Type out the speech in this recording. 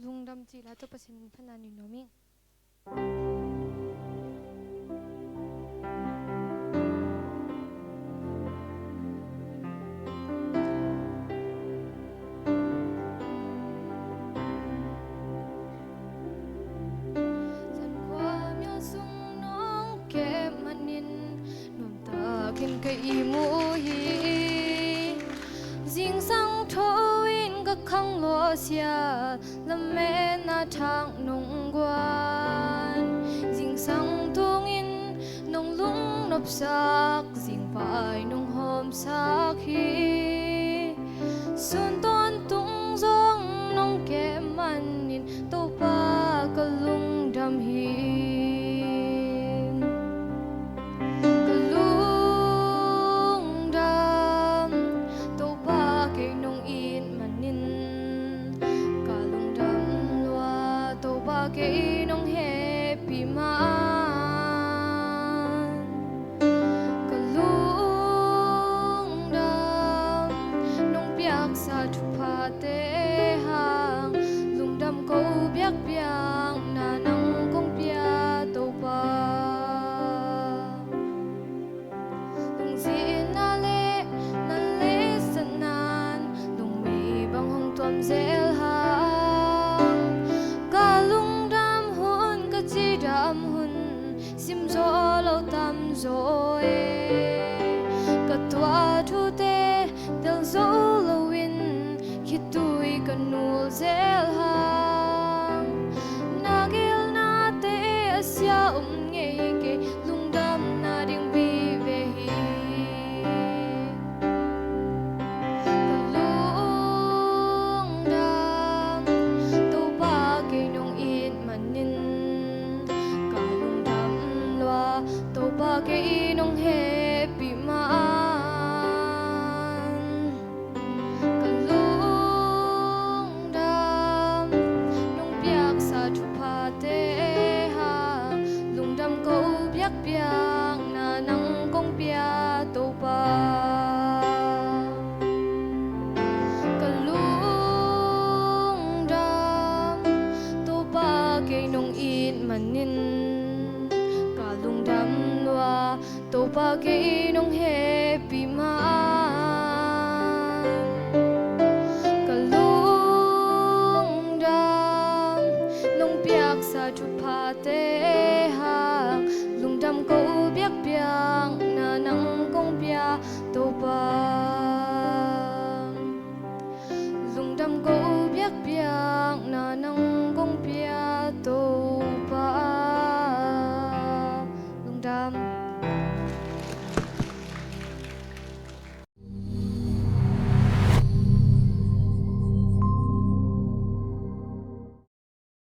lungdam chi la to pasin phanani nomi san kwa myo sung nong ke manin nom ta kin ke I mu hi jing sang tho in ka khang lo sia la me na thang nong gwan jing sang tung in nong lung nop sak jing pai nong hom sak hi sun ton tung zong nong ke manin to pa ka lung dam hi cái nông happy man cả lung đam nông biak sa thu pha te hang lung đam câu biak biang na nang kong pia to ba lung zin na le san nan lung mi bang hong tuam zel ha đam hun sim zo lo tam zo e ka tua thu te del zo lo win khi tui ka nul zel ha nagil na te asya nge ke lung dam na ding vi ve hi lung dam to ba ke nong in manin to ba ke nong happy man ka lung dam nong biak sa thu pha te ha lung dam ko biak biak na nang kong pia to ba ka lung dam to ba ke nong in manin lung dam loa to pa ke nong happy man ka lung dam nong piak sa thu pha te